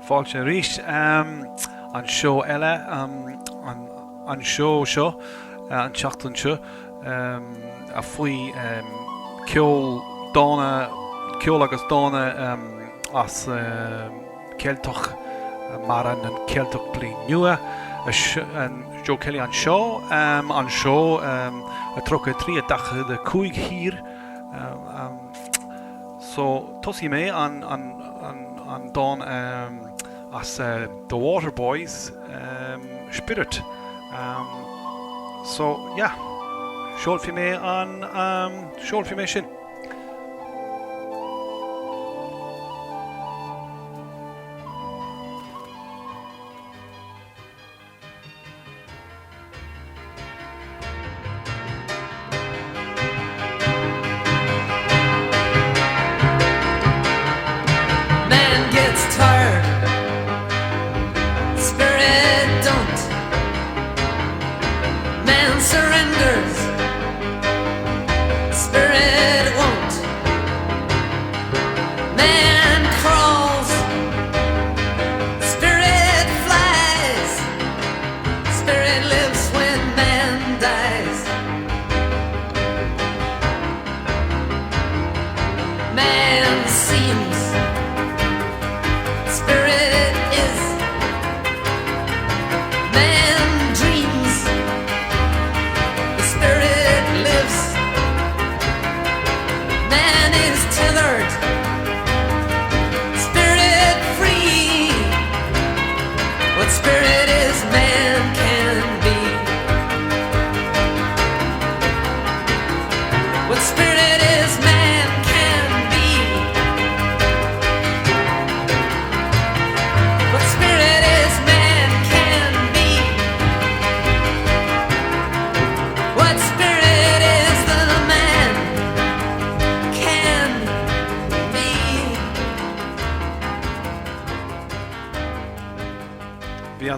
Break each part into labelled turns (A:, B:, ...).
A: fáilte ríis an seo eile an seo an teachtain seo a faoi ceol dána ceol agus dána as Celtach mar an Celtach bliain nua an Joe Kelly an seo a trocha trí a dacha de cúig hir so tosí mé an dán as the Water Boys Spirit so yeah seol fi mé sin.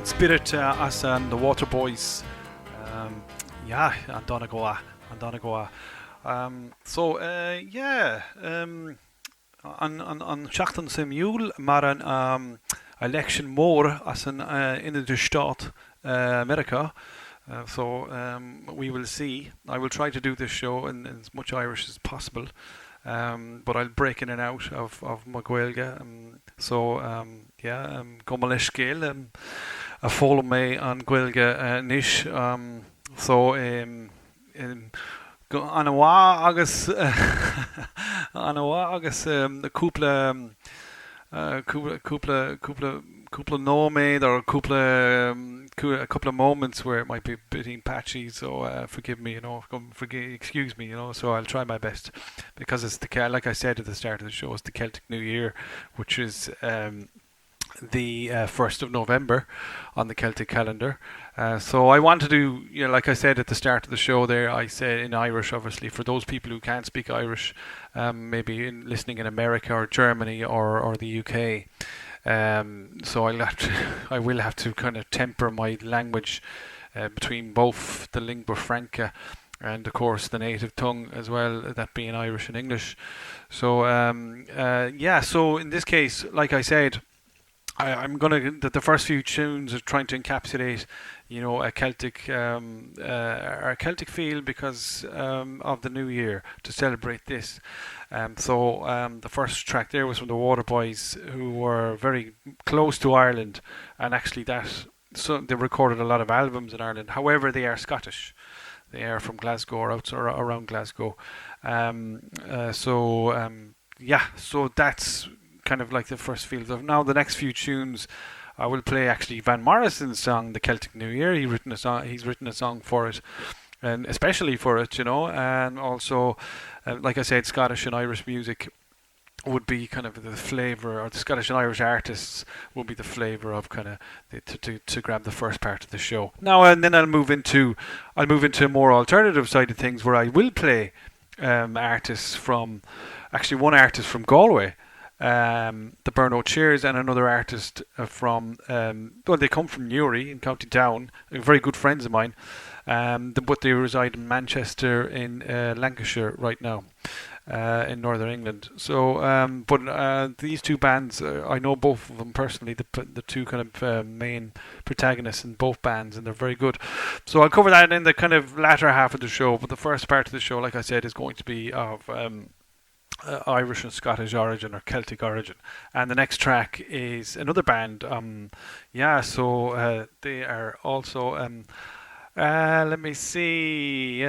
A: Spirit as the Water Boys an donna goa so yeah an seachtain sa miúil mar an election mór as an United States America so we will see. I will try to do this show in as much Irish as possible but I'll break in and out of my Gaeilge so yeah go mo leis scéal a follow me an Gaeilge nish so an bhá agus cúpla nóméid or a couple of moments where it might be a bit patchy, so forgive me, excuse me, so I'll try my best because it's like I said at the start of the show, it's the Celtic New Year, which is the 1st of November on the Celtic calendar. So I want to do, like I said at the start of the show there, I said in Irish, obviously, for those people who can't speak Irish, maybe listening in America or Germany or the UK. So I will have to kind of temper my language between both the lingua franca and of course the native tongue as well, that being Irish and English. So so in this case, like I said, I'm gonna the first few tunes are trying to encapsulate, a Celtic feel because of the New Year to celebrate this. The first track there was from the Water Boys, who were very close to Ireland, and actually they recorded a lot of albums in Ireland. However, they are Scottish. They are from Glasgow or around Glasgow. So that's kind of like the first feels of. Now the next few tunes I will play actually Van Morrison's song, The Celtic New Year. He's written a song for it, and especially for it, and also like I said, Scottish and Irish music would be kind of the flavour, or the Scottish and Irish artists would be the flavour of kind of to grab the first part of the show. Now and then I'll move into a more alternative side of things, where I will play artists from, actually one artist from Galway, the Brno Cheers, and another artist from they come from Newry in County Down, very good friends of mine, but they reside in Manchester in Lancashire right now. in Northern England. So, but these two bands, I know both of them personally, the two kind of main protagonists in both bands, and they're very good. So I'll cover that in the kind of latter half of the show, but the first part of the show, like I said, is going to be of Irish and Scottish origin or Celtic origin. And the next track is another band. So they are also... let me see.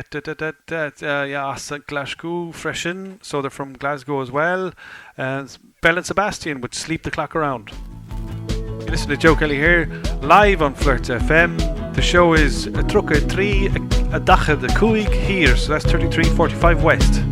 A: Glasgow Freshen. So they're from Glasgow as well. Bell and Sebastian with Sleep the Clock Around. You listen to Joe Kelly here, live on Flirts FM. The show is Trucca 3 a Dacha de Cuig here. So that's 3345 West.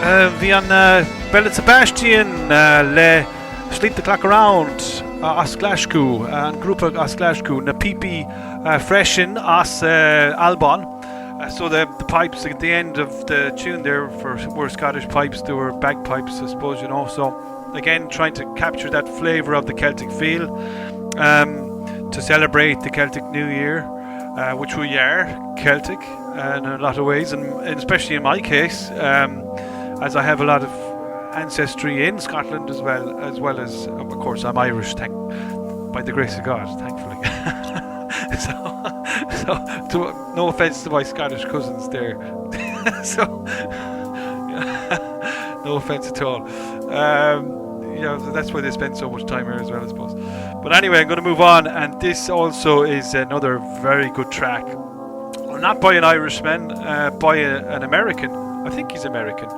A: Bhí an Bella Sebastian le Sleep the Clock Around as Glasgow, an grúpa as Glasgow na PP freshen as Albon. So the pipes at the end of the tune there were Scottish pipes, they were bagpipes, I suppose, you know. So again, trying to capture that flavour of the Celtic feel to celebrate the Celtic New Year, which we are Celtic in a lot of ways, and especially in my case, as I have a lot of ancestry in Scotland as well as of course I'm Irish, by the grace of God, thankfully. so no offence to my Scottish cousins there. So no offence at all. That's why they spend so much time here as well, I suppose. But anyway, I'm going to move on, and this also is another very good track. Not by an Irishman, by an American. I think he's American.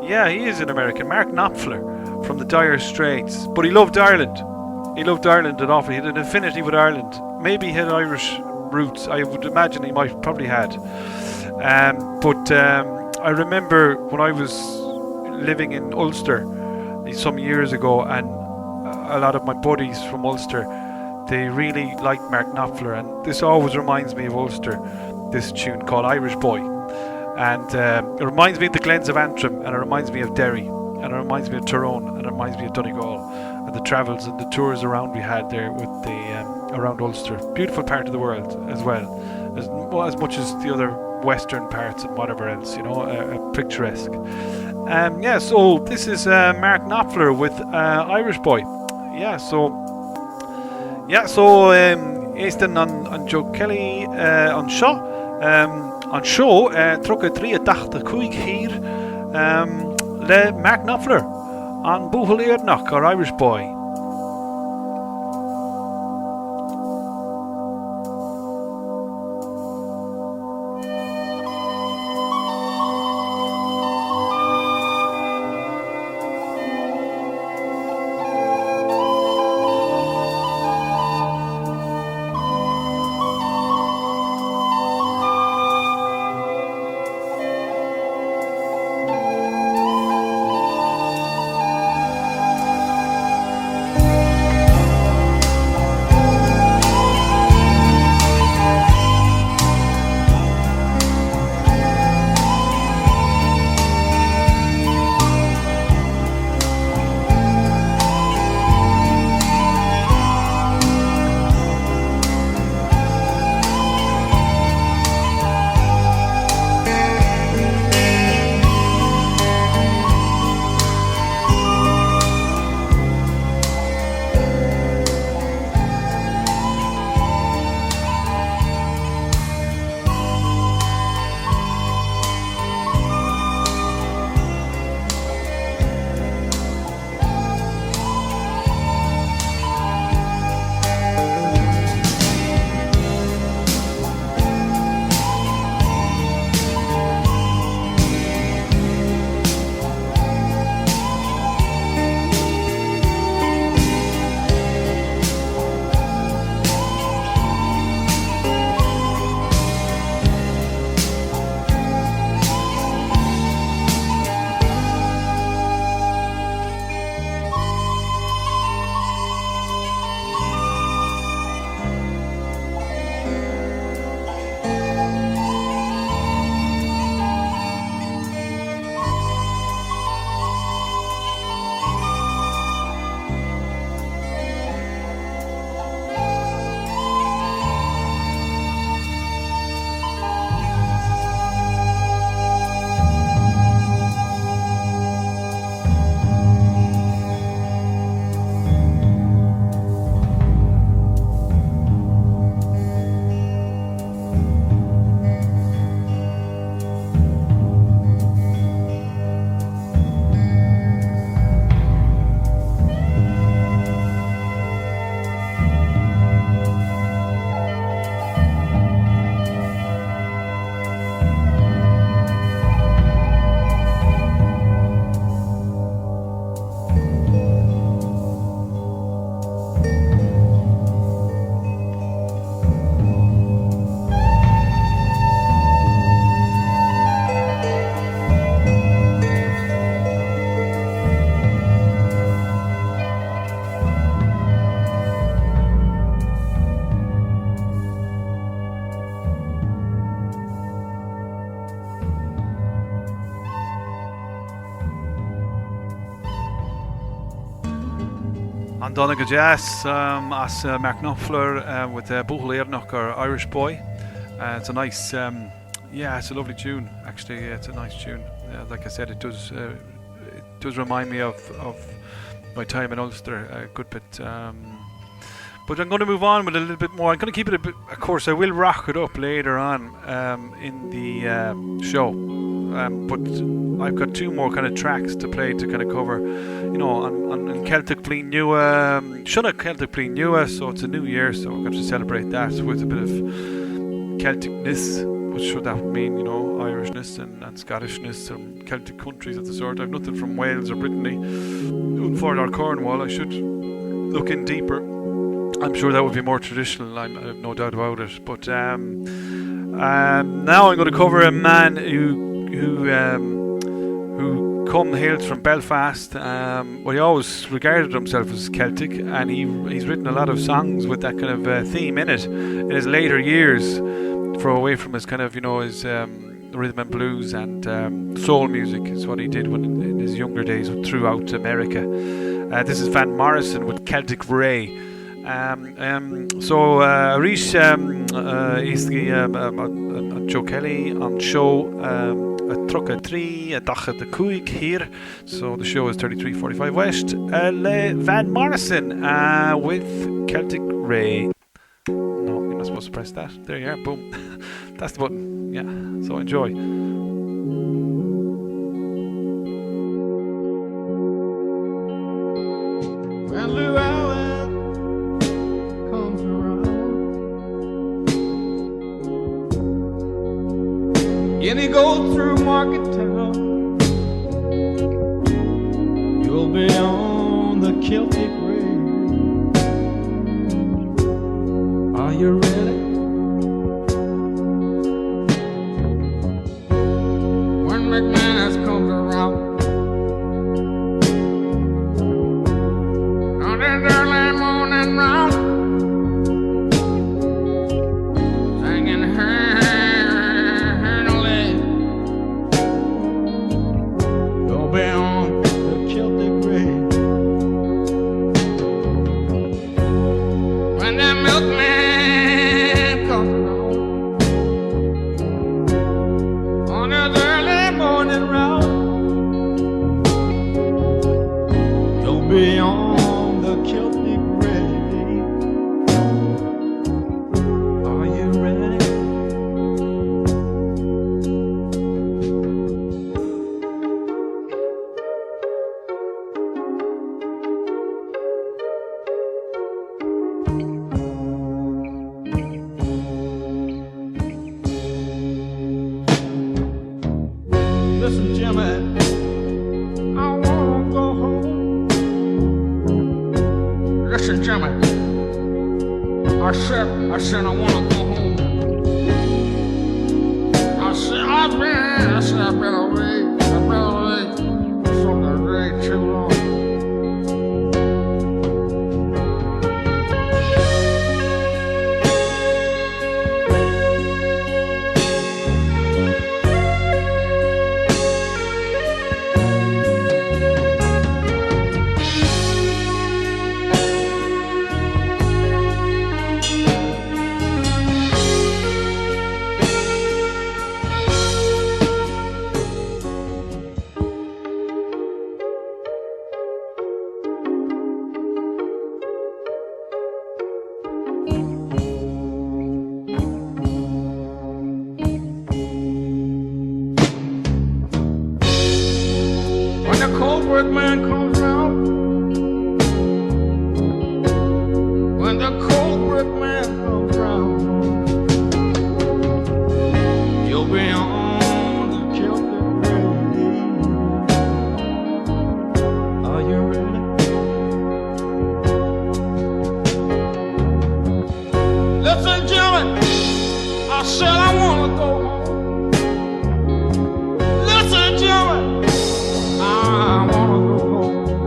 A: Yeah, he is an American. Mark Knopfler from the Dire Straits. But he loved Ireland. He loved Ireland an awful. He had an affinity with Ireland. Maybe he had Irish roots. I would imagine he probably had. But I remember when I was living in Ulster some years ago, and a lot of my buddies from Ulster, they really liked Mark Knopfler, and this always reminds me of Ulster, this tune called Irish Boy. And it reminds me of the Glens of Antrim, and it reminds me of Derry, and it reminds me of Tyrone, and it reminds me of Donegal, and the travels and the tours around we had there with the around Ulster. Beautiful part of the world as well, as much as the other western parts and whatever else, you know, picturesque. So this is Mark Knopfler with Irish Boy. Éistin an Joe Kelly an show trocha 83 hir le Mark Knopfler an Búthal Éardnach or Irish Boy. An Donegal Jazz as Mark Knopfler with Buchel Earnoch, or Irish Boy. It's a nice, it's a lovely tune. Actually, it's a nice tune. Like I said, it does remind me of my time in Ulster a good bit. But I'm going to move on with a little bit more. I'm going to keep it a bit. Of course, I will rock it up later on in the show. But I've got two more kind of tracks to play to kind of cover, on Celtic Blian Nua, Shunna Celtic Blian Nua, so it's a new year, so I'm going to celebrate that with a bit of Celticness, which should that mean, Irishness and Scottishness and Celtic countries of the sort. I've nothing from Wales or Brittany, Unford or Cornwall. I should look in deeper. I'm sure that would be more traditional, I have no doubt about it. But now I'm going to cover a man who hails from Belfast. He always regarded himself as Celtic, and he's written a lot of songs with that kind of theme in it. In his later years, away from his kind of his rhythm and blues and soul music is what he did in his younger days throughout America. This is Van Morrison with Celtic Ray. Arish is Joe Kelly on show a truck at 3 a dacha the Cuig here, so the show is 3345 West. Van Morrison with Celtic Ray. No, you're not supposed to press that. There you are, boom. That's the button. Yeah, so enjoy.
B: When Llewellyn comes around, and he goes through Market Town, you'll be on the Celtic Ray. Are you ready? When McManus comes around, on that early morning round, singing hurriedly, you'll be on the Celtic Ray. When that milkman comes around, on his early morning round, you'll be on the Celtic Ray. Are you ready? Listen, Jimmy, I wanna go home. Listen, Jimmy, I said I wanna go home. I've been away from the ray too long. When the cold work man comes round, when the cold work man comes round, you'll be on the Celtic Ray. Are you ready? Listen, Jimmy, I said I wanna go home. Listen, Jimmy, I wanna go home.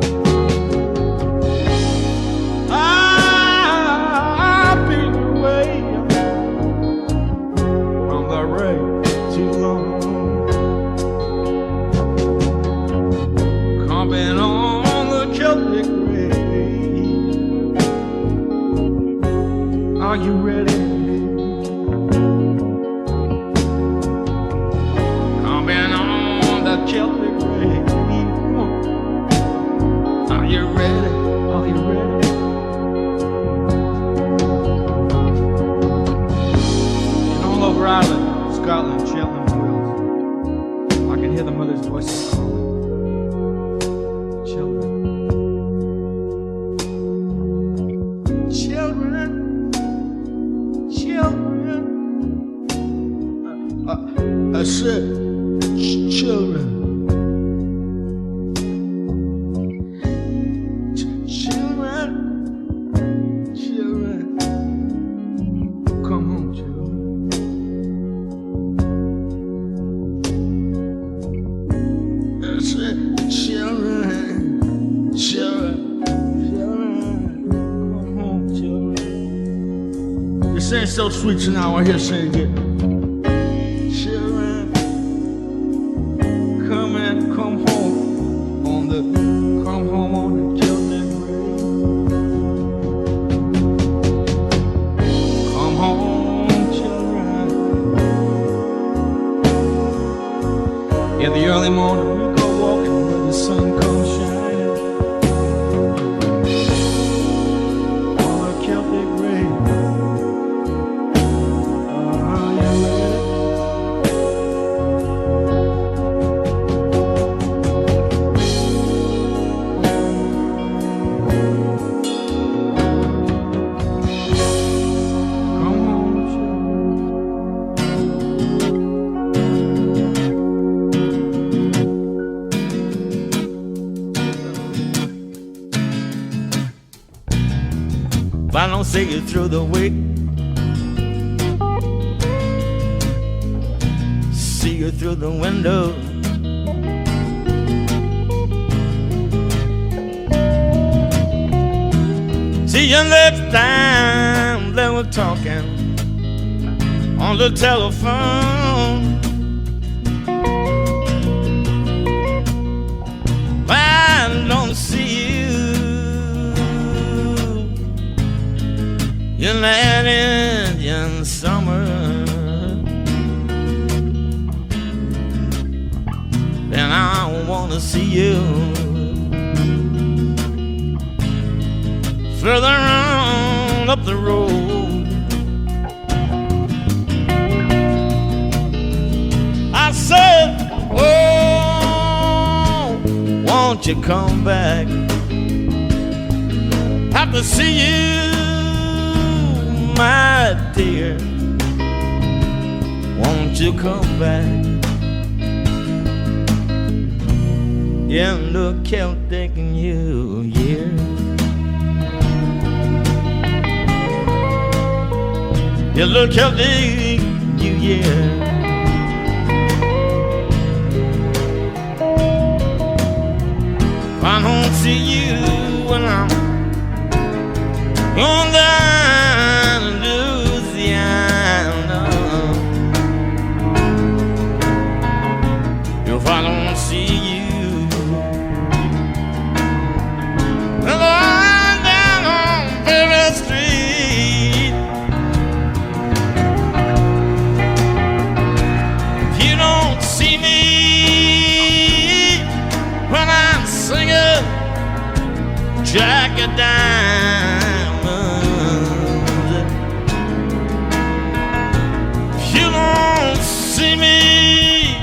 B: Celtic rain. Come on. Are you ready? Are you ready? And all over Ireland, Scotland, Shetland, and Wales, I can hear the mother's voices calling. Children. Children. Children. I said, children. Children. Children. Come home, children. I said, children. Children. Children. Come home, children. This ain't so sweet tonight. I hear sing it. Come home on the Celtic rain. Come home, children. In the early morning we go walking where the sun comes shining. On the Celtic rain. Are you ready? If I don't see you through the week, see you through the window. See you next time that we're talking on the telephone. I don't see you in that Indian summer, then I wanna see you further on up the road. I said, oh, won't you come back? Have to see you, my dear. Won't you come back? In the Celtic New Year. In the Celtic New Year. I don't see you when I'm on down in Louisiana. If I don't see you down on Perry Street, if you don't see me when I'm singing Jack a Diamond, if you don't see me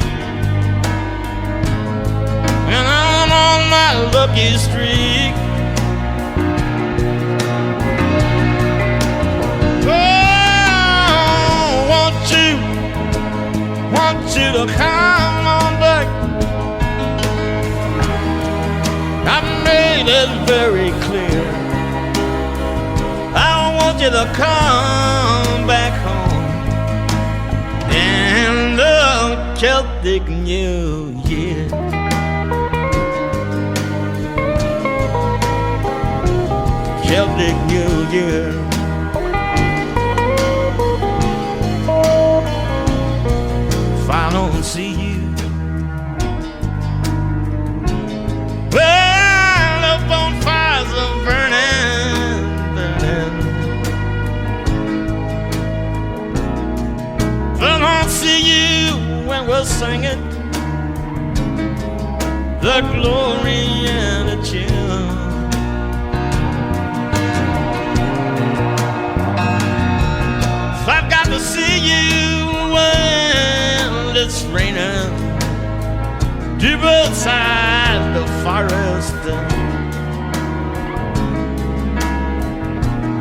B: when I'm on my lucky streak, oh, want you to come on back. I've made it very clear. I want you to come back home in the Celtic New Year. Celtic New Year. If I don't see you, well, the bonfires are burning, burning. If I don't see you when we're singing
C: the glory and the chill. If I've got to see you when it's raining, deep outside the forest,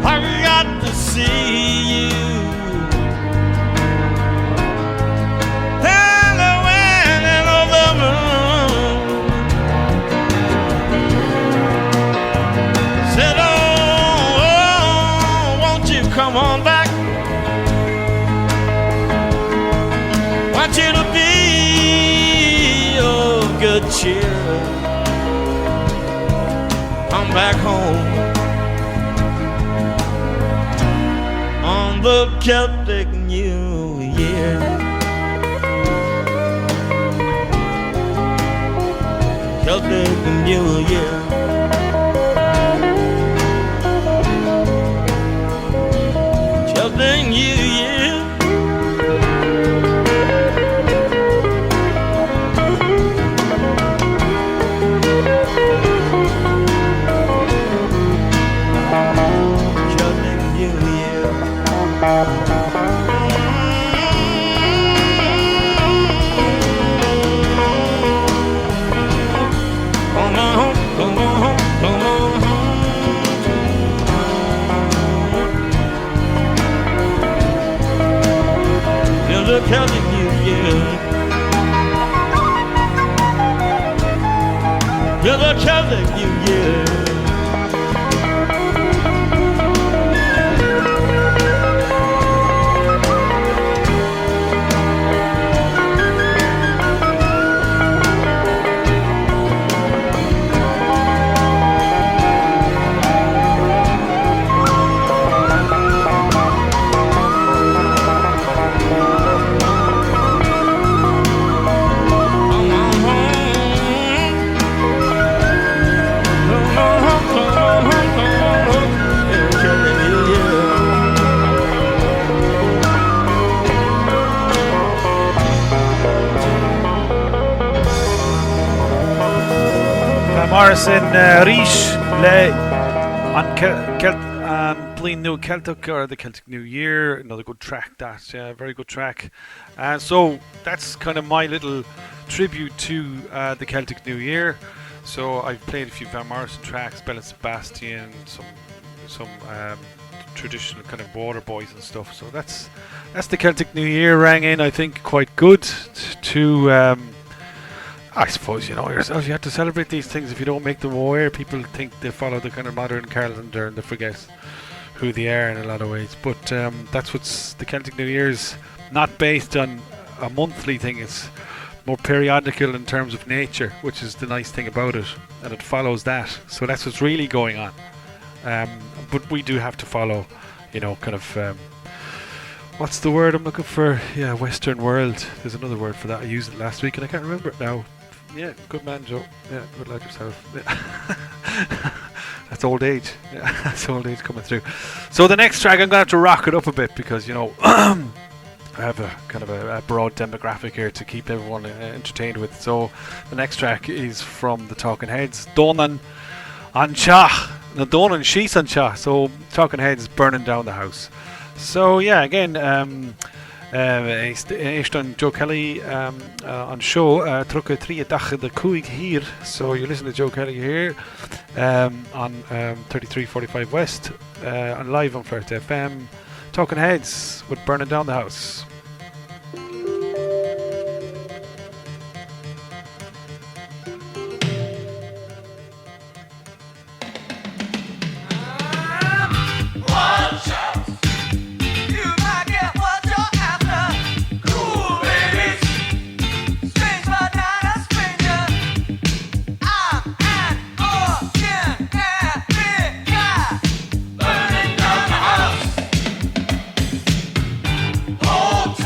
C: I've got to see you. Come on back. Want you to be of good cheer. Come back home on the Celtic New Year. Celtic New Year. Celtic New Year. Celtic New Year. Come on, come on, come on. The Celtic New Year. You're the Celtic New Year.
A: Morrison Riche le on Blin New Celtic or the Celtic New Year. Another good track, that very good track. And so that's kind of my little tribute to the Celtic New Year. So I've played a few Van Morrison tracks, Bell and Sebastian, some traditional kind of Water Boys and stuff. So that's the Celtic New Year. Rang in, I think, quite good to. I suppose, you know yourself, you have to celebrate these things. If you don't make them aware, people think they follow the kind of modern calendar and they forget who they are in a lot of ways. But that's what's the Celtic New Year's not based on a monthly thing. It's more periodical in terms of nature, which is the nice thing about it, and it follows that. So that's what's really going on. But we do have to follow, you know, kind of what's the word I'm looking for? Yeah, Western world. There's another word for that. I used it last week and I can't remember it now. Yeah, good man, Joe. Yeah, good lad yourself. Yeah. That's old age. Yeah, that's old age coming through. So the next track, I'm going to have to rock it up a bit because, you know, I have a kind of a broad demographic here to keep everyone entertained with. So the next track is from the Talking Heads, Donan an Cha. No, Donan Shees an Cha. So Talking Heads burning down the house. So yeah, again, Echt on Joe Kelly on show Trukke 83 de Kuig here. So you listen to Joe Kelly here on 3345 West and live on First FM. Talking Heads with Burning Down the House.
D: Hold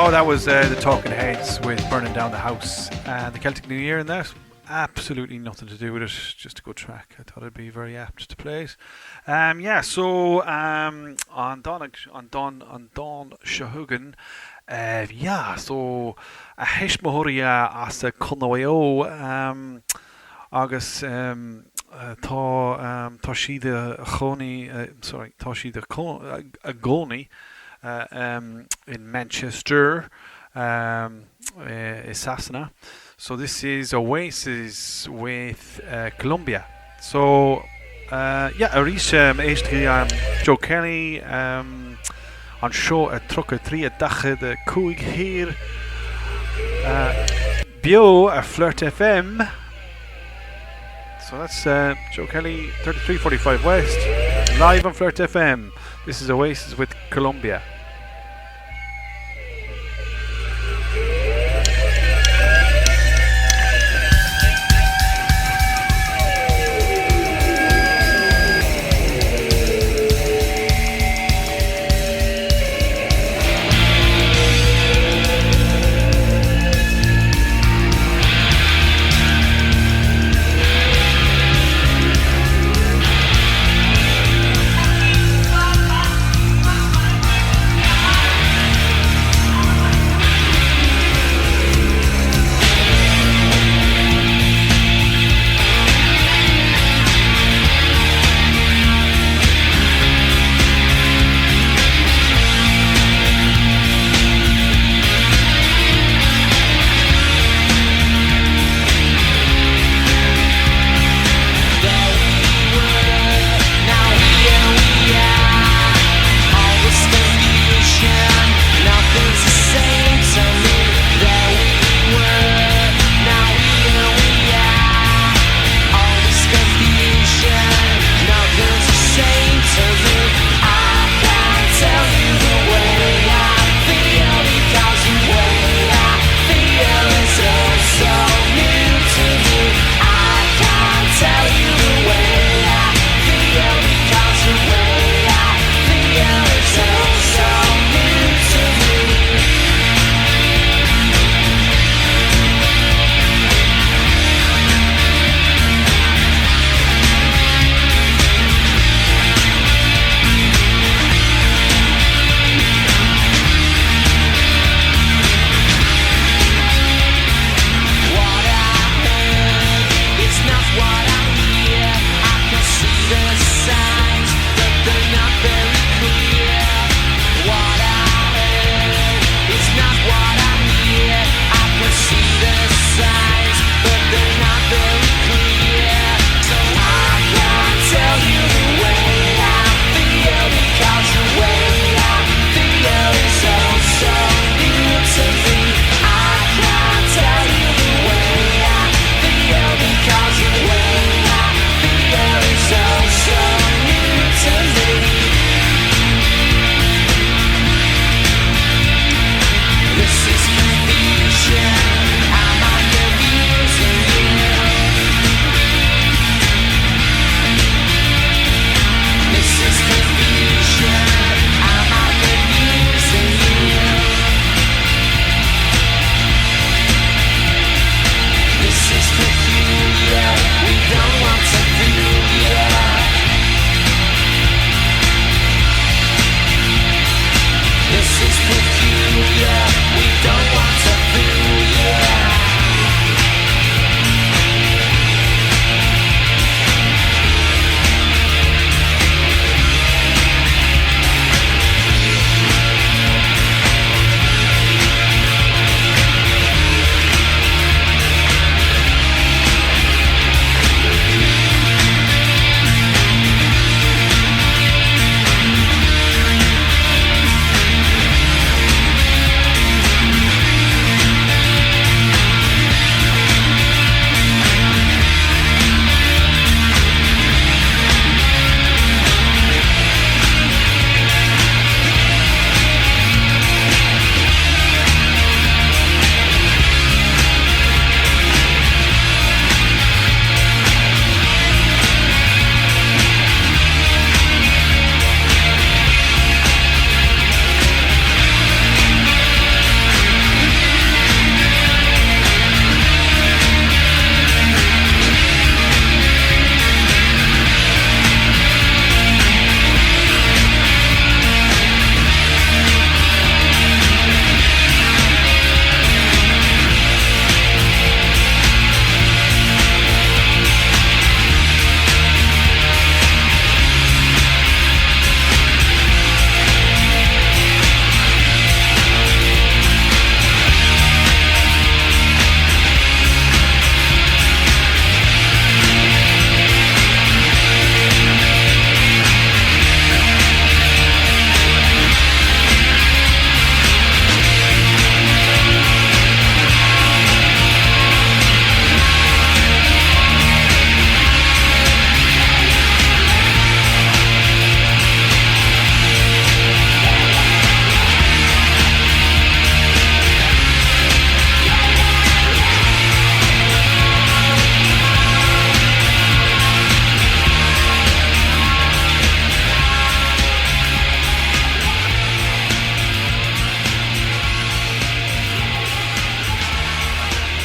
A: So that was the Talking Heads with Burning Down the House and the Celtic New Year in that. Absolutely nothing to do with it, just a good track. I thought it'd be very apt to play it. On Don Shahugan, so a heismahoria as a connoio agus tá siad a choni tá siad a goni in Manchester, Sasana. So this is Oasis with Colombia. So Arish Joe Kelly on show a truck a 3 dache de Koig hier Bio a Flirt FM. So that's Joe Kelly 3345 West live on Flirt FM. This is Oasis with Colombia.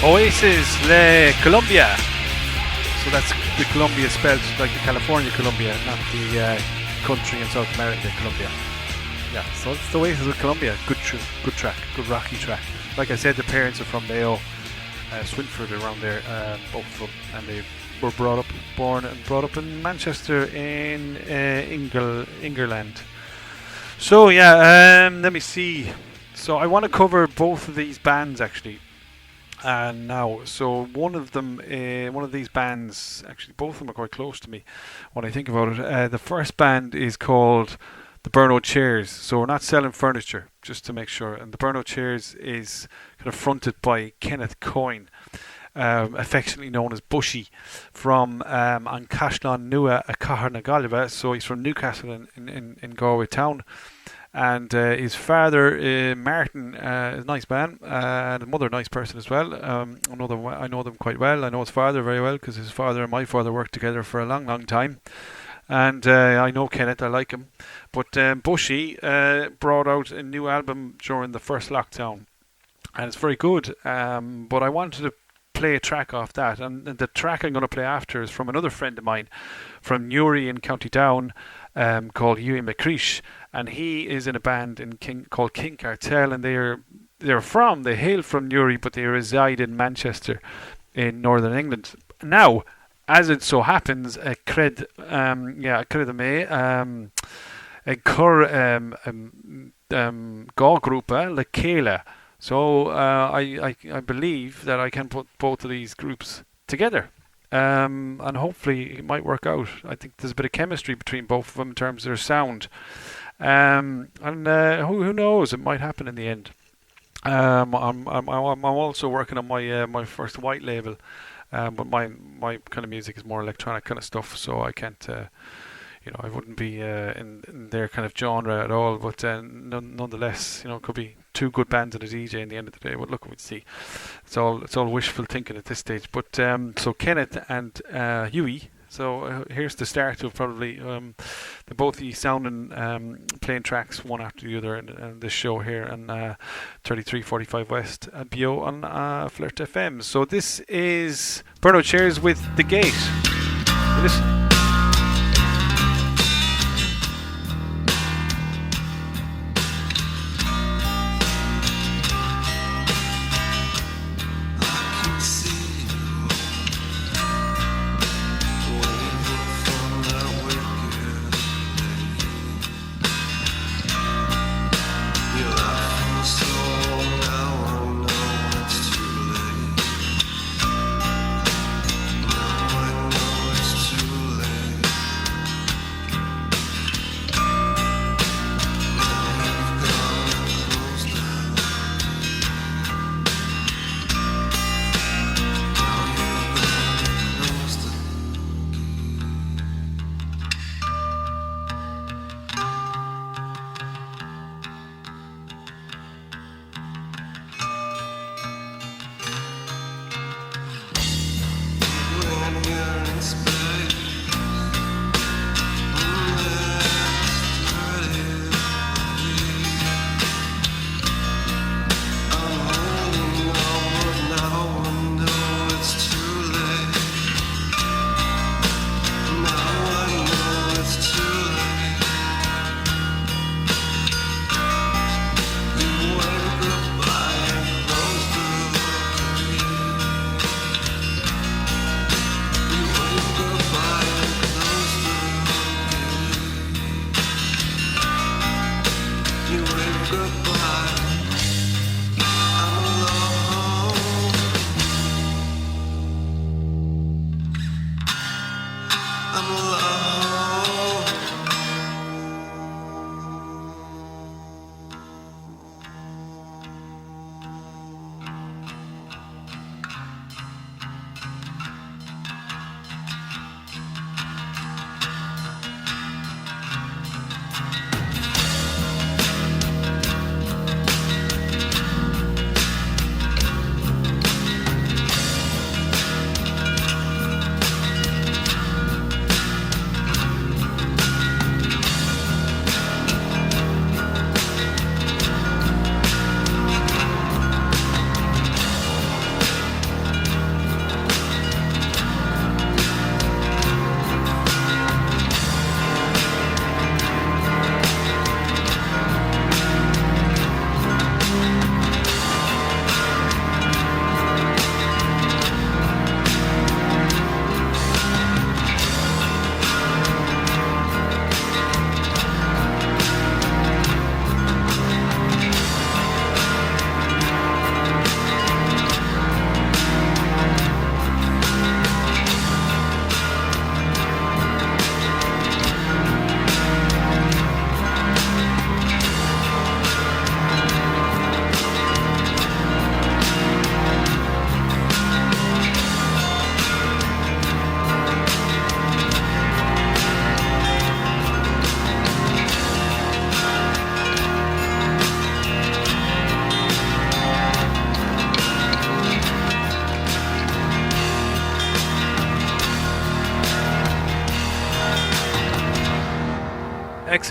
A: Oasis Le Colombia. So that's the Colombia spelled like the California Columbia, not the country in South America, Colombia. Yeah, so it's the Oasis of Colombia. Good track, good rocky track. Like I said, the parents are from Mayo, Swinford around there, both of them, and they were born and brought up in Manchester in England. So yeah, let me see. So I want to cover both of these bands actually. Now, so one of these bands, actually both of them are quite close to me when I think about it. The first band is called the Brno Chairs. So we're not selling furniture, just to make sure. And the Brno Chairs is kind of fronted by Kenneth Coyne, affectionately known as Bushy, from An Cashlan Nua a Caharnagalva. So he's from Newcastle in Galway town. And his father, Martin, is a nice man, and his mother, a nice person as well. I know them quite well. I know his father very well because his father and my father worked together for a long, long time. And I know Kenneth, I like him. But Bushy brought out a new album during the first lockdown, and it's very good. But I wanted to play a track off that, and the track I'm going to play after is from another friend of mine from Newry in County Down, called Ewan McCreesh, and he is in a band called King Kartel, and they hail from Newry, but they reside in Manchester in Northern England. Now, as it so happens, a cred me a cur gá grúpa le céile. So I believe that I can put both of these groups together. And hopefully it might work out. I think there's a bit of chemistry between both of them in terms of their sound. And who knows? It might happen in the end. I'm also working on my first white label, but my kind of music is more electronic kind of stuff. So I can't, I wouldn't be in their kind of genre at all. But nonetheless, it could be two good bands and a DJ in the end of the day. But look, we'll see. It's all wishful thinking at this stage. But so Kenneth and Huey. So here's the start of probably the both of you sounding playing tracks one after the other in this show here on 3345 West at BO on Flirt FM. So this is Brno Chairs with The Gate. Listen.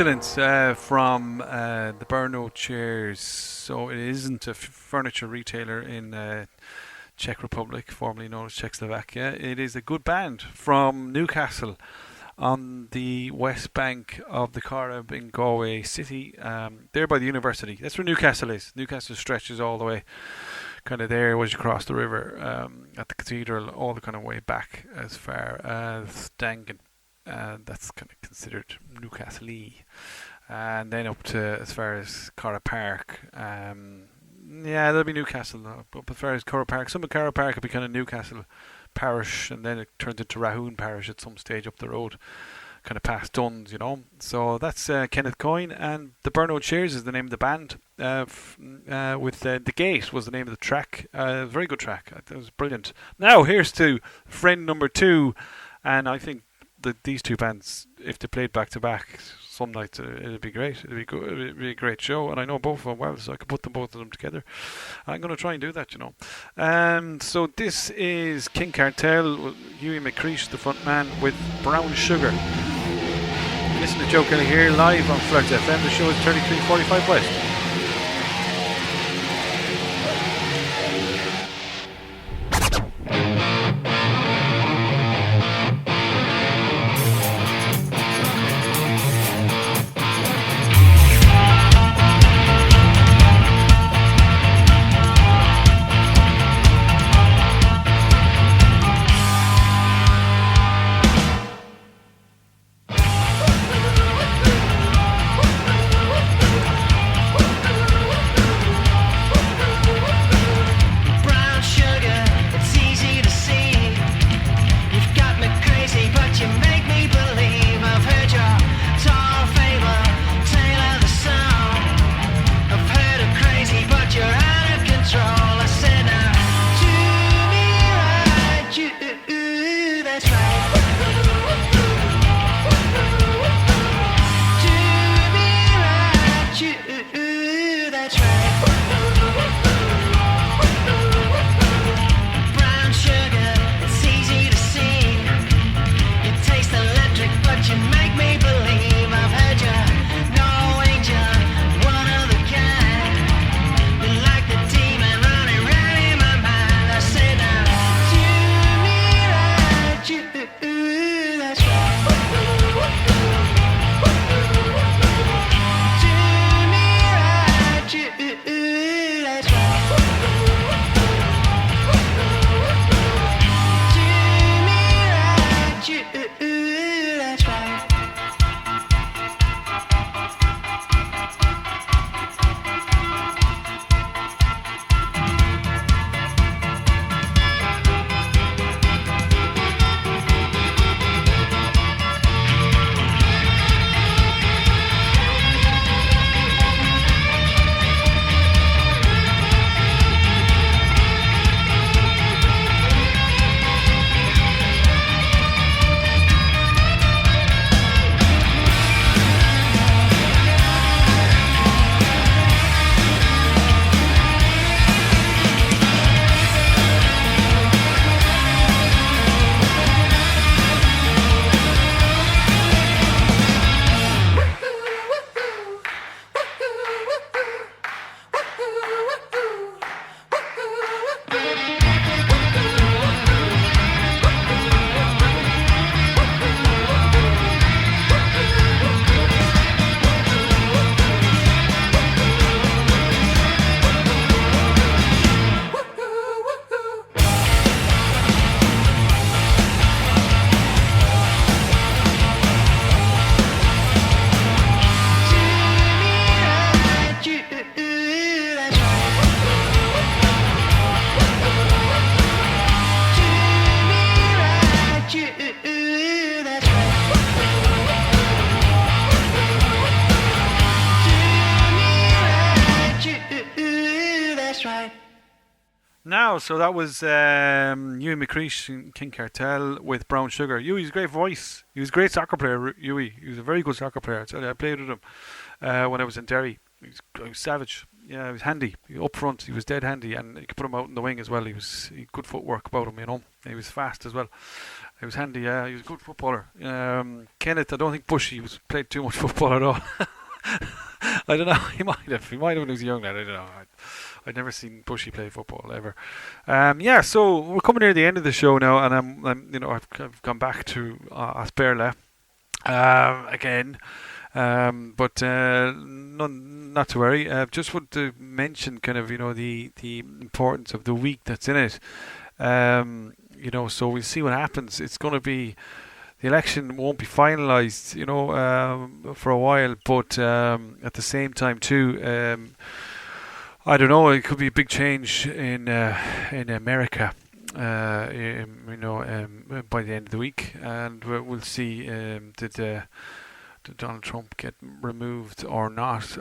A: excellent from the Brno Chairs. So it isn't a furniture retailer in Czech Republic, formerly known as Czechoslovakia. It is a good band from Newcastle on the west bank of the Corrib in Galway City, there by the university. That's where Newcastle is. Newcastle stretches all the way kind of there as you cross the river at the cathedral, all the kind of way back as far as Dangan. That's kind of considered Newcastle-y. And then up to as far as Corrib Park. Yeah, there'll be Newcastle up as far as Corrib Park. Some of Corrib Park will be kind of Newcastle parish, and then it turns into Rahoon parish at some stage up the road, kind of past Duns, you know. So that's Kenneth Coyne, and the Brno Chairs is the name of the band. With The Gate was the name of the track. Very good track. It was brilliant. Now here's to friend number 2, and I think that these two bands, if they played back to back some nights, it'd be great. It'd be good. It'd be a great show, and I know both of them well, so I could put both of them together. I'm going to try and do that, you know. So this is King Kartel, Hughie McCreesh, the front man, with Brown Sugar. Listen to Joe Kelly here live on Flex FM. The show is 3345 West. Now, so that was Hughie McCreesh and King Kartel with Brown Sugar. Hughie's a great voice. He was a great soccer player, Hughie. He was a very good soccer player. I played with him when I was in Derry. He was savage. Yeah, he was handy. Up front, he was dead handy, and you could put him out in the wing as well. He had good footwork about him, He was fast as well. He was handy. Yeah, he was a good footballer. Kenneth, I don't think Bushy played too much football at all. I don't know. He might have when he was a young lad. I don't know. I'd never seen Bushy play football ever. So we're coming near the end of the show now, and I've gone back to Asperla again. But not to worry. Just want to mention kind of the importance of the week that's in it. So we'll see what happens. It's going to be the election won't be finalised, for a while. But at the same time too, I don't know. It could be a big change in America. By the end of the week, and we'll see. Did Donald Trump get removed or not?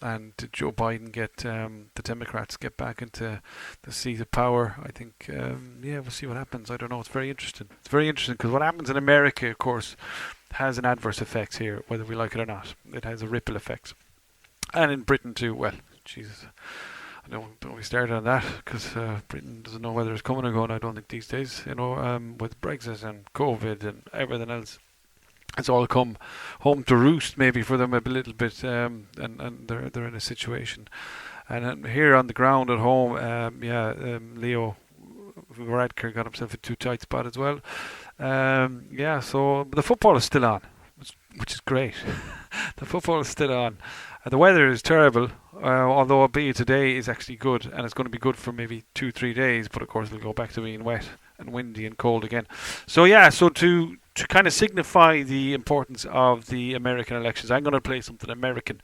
A: And did Joe Biden get the Democrats get back into the seat of power? I think, we'll see what happens. I don't know. It's very interesting. It's very interesting because what happens in America, of course, has an adverse effect here, whether we like it or not. It has a ripple effect. And in Britain too. Well, Jesus. I don't we start on that because Britain doesn't know whether it's coming or going. I don't think these days, with Brexit and COVID and everything else. It's all come home to roost, maybe for them a little bit, and they're in a situation. And here on the ground at home, Leo Varadkar got himself a too tight spot as well. So the football is still on, which is great. The football is still on. The weather is terrible, although albeit today is actually good, and it's going to be good for maybe 2-3 days. But of course, it'll go back to being wet and windy and cold again. So to kind of signify the importance of the American elections, I'm going to play something American.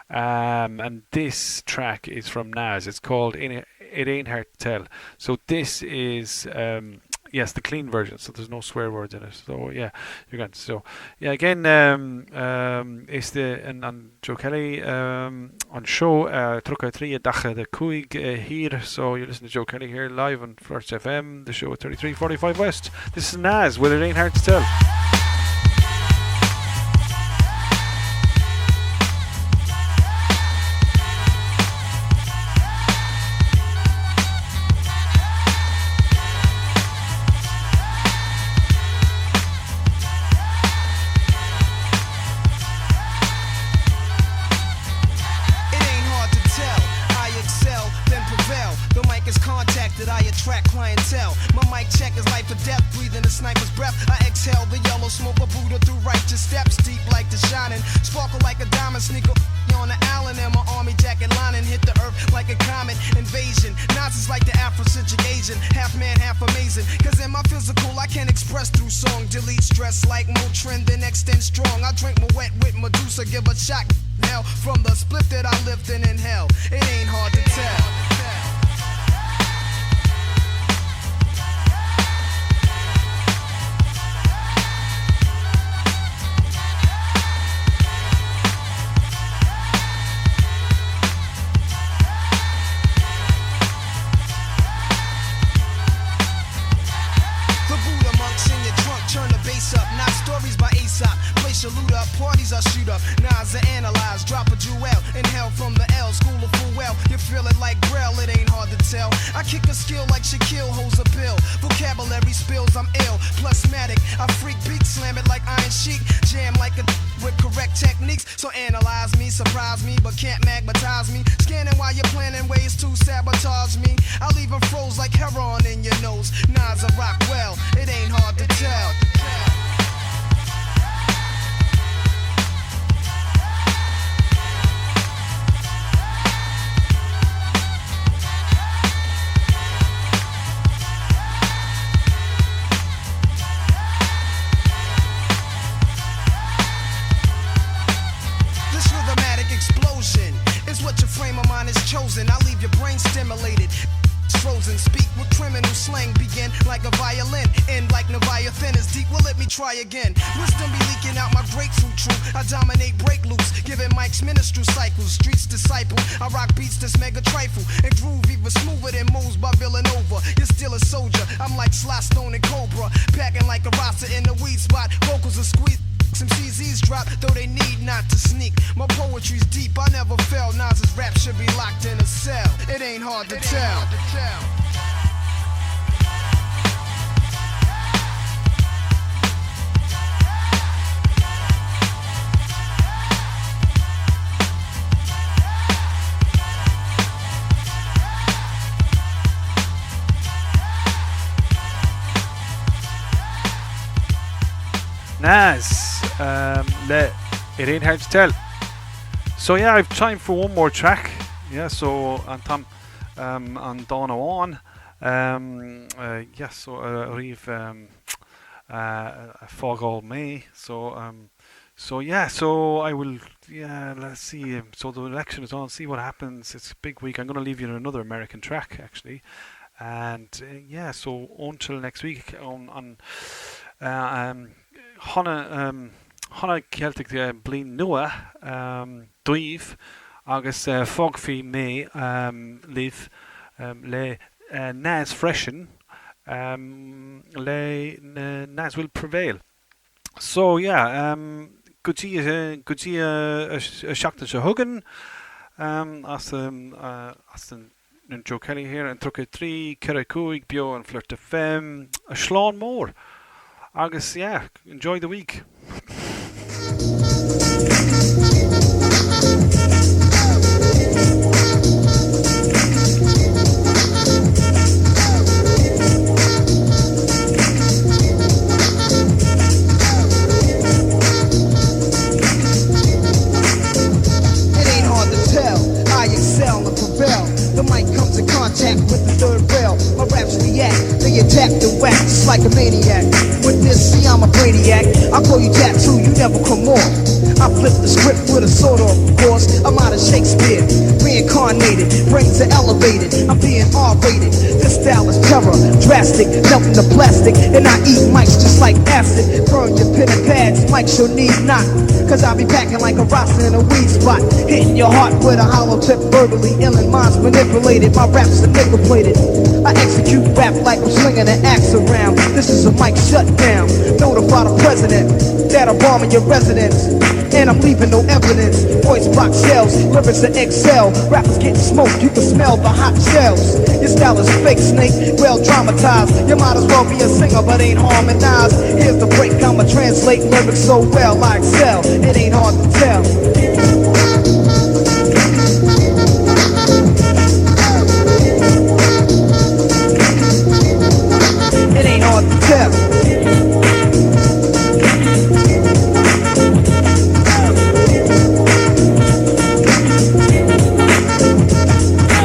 A: And this track is from Nas. It's called It Ain't Hard to Tell. So this is, the clean version. So there's no swear words in it. So yeah, you're going to. So yeah, again, it's on Joe Kelly on show Truca Tria Dacha the Cuig here. So you listen to Joe Kelly here live on First FM, the show at 3345 West. This is Nas with It Ain't Hard to Tell.
D: Some CZs drop, though they need not to sneak. My poetry's deep, I never fell. Nas's rap should be locked in a cell. It ain't hard to tell.
A: Nas, it ain't hard to tell. So yeah, I've time for one more track. Yeah, so on Tom, on Donna on. Yeah, so Reeve, Fogall May. So yeah, so I will. Yeah, let's see. So the election is on. See what happens. It's a big week. I'm going to leave you another American track actually, and yeah. So until next week on Honna Celtic blin nua Dweef agus fog fi me live le Nas freshen le Nas will prevail. So yeah, good see a shakta se huggen as Joe Kelly here and took a 3 Kerakuig bio and flirt of femme a slán more. August, yeah, enjoy the week.
D: It ain't hard to tell. I excel and prevail. The mic comes in contact with the third rail. My raps react, they attack the wax like a maniac. With this, see I'm a brainiac. I call you tattoo, you never come off. I flip the script with a sword off, of course. I'm out of Shakespeare, reincarnated, brains are elevated. I'm being R-rated. This style is terror, drastic, melting the plastic, and I eat mics just like acid. Burn your pen and pads, mics you'll need not. Cause I'll be packing like a roster in a weed spot, hitting your heart with a hollow tip verbally. Ill and minds manipulated, my raps are nickel plated. I execute rap like I'm slinging an axe around. This is a mic shutdown. Notify the president that I'm bombing your residence, and I'm leaving no evidence. Voice box shells, lyrics are excel. Rappers getting smoked, you can smell the hot shells. Your style is fake, snake, well dramatized. You might as well be a singer, but ain't harmonized. Here's the break, I'ma translate lyrics so well I excel. It ain't hard to tell. It ain't hard to tell.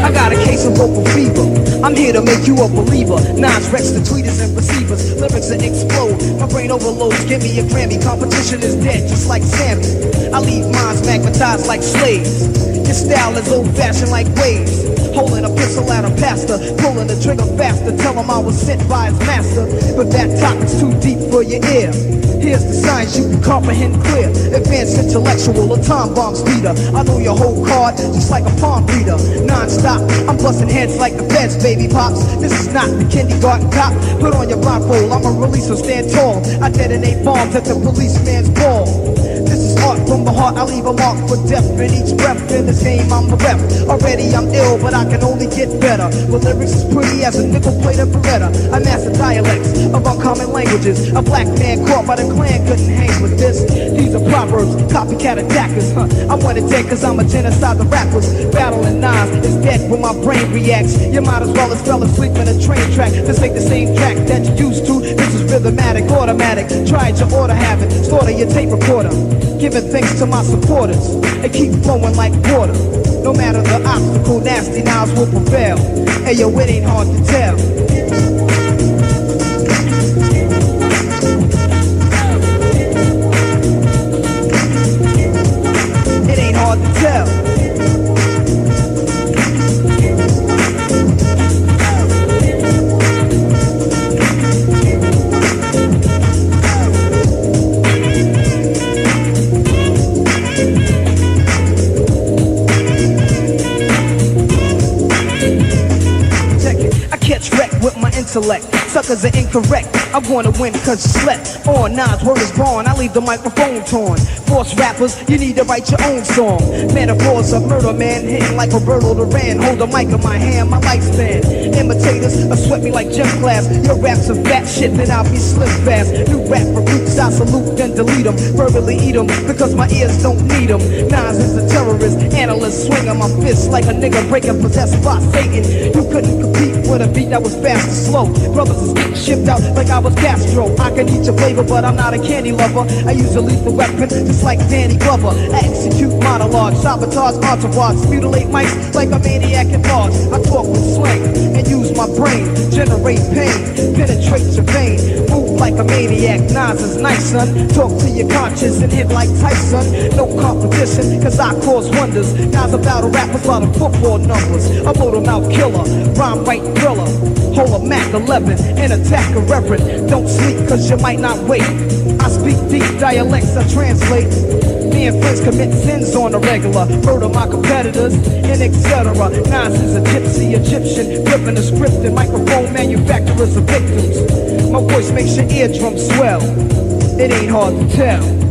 D: I got a case of vocal fever. I'm here to make you a believer. Nas, Rex, the tweeters and receivers. Lyrics that explode. My brain overloads. Give me a Grammy. Competition is dead, just like Sammy. I leave minds magnetized like slaves. Your style is old-fashioned like waves. Holding a pistol at a pastor, pulling the trigger faster. Tell him I was sent by his master. But that topic's too deep for your ear. Here's the signs you can comprehend clear. Advanced intellectual, a time bomb speeder. I know your whole card, just like a palm reader. Non-stop, I'm busting heads like the feds, baby pops. This is not the kindergarten cop. Put on your blindfold, I'm a release, so stand tall. I detonate bombs at the policeman's ball. This is art from the heart, I leave a mark for death in each breath. In this game, I'm the rep. Already I'm ill, but I can only get better. With lyrics as pretty as a nickel-plated Beretta. I master dialects of uncommon languages. A black man caught by the Klan couldn't hang with this. These are proverbs, copycat attackers. I want it dead cause I'm a genocide of rappers. Battling Nas is dead when my brain reacts. You might as well have fell asleep in a train track. This ain't the same track that you used to. This is rhythmatic, automatic. Try it, you ought to have it. Slaughter your tape recorder. Giving thanks to my supporters. They keep flowing like water. No matter the obstacle, nasty Nas will prevail. Hey yo, it ain't hard to tell. It ain't hard to tell. select. Suckers are incorrect. I'm gonna win cause you slept on. Nas, word is born. I leave the microphone torn. Force rappers, you need to write your own song. Metaphors of murder, man, hitting like Roberto Duran. Hold the mic in my hand, my lifespan. Imitators sweat me like gym class. Your raps are fat shit, then I'll be slim fast. New rap recruits, I salute, then delete them. Verbally eat them, because my ears don't need them. Nas is a terrorist, analyst, swinging my fist like a nigga breaking possessed by Satan. You couldn't compete with a beat that was fast and slow. Brothers is getting shipped out like I was Castro. I can eat your flavor, but I'm not a candy lover. I use a lethal weapon, just like Danny Glover. I execute monologues, sabotage entourage, mutilate mics like a maniac at large. I talk with slang and use my brain, generate pain, penetrate your vein, move like a maniac. Nas is nice, son. Talk to your conscience and hit like Tyson. No competition, cause I cause wonders. Nas about a rappers, lot of football numbers. I'm motor mouth killer, rhyme right thriller. Hold a Mac 11 and attack a reverend. Don't sleep cause you might not wait. I speak deep dialects, I translate. Me and friends commit sins on the regular. Murder my competitors and etc. Nas is a gypsy Egyptian, flipping the script and microphone manufacturers of victims. My voice makes your eardrums swell. It ain't hard to tell.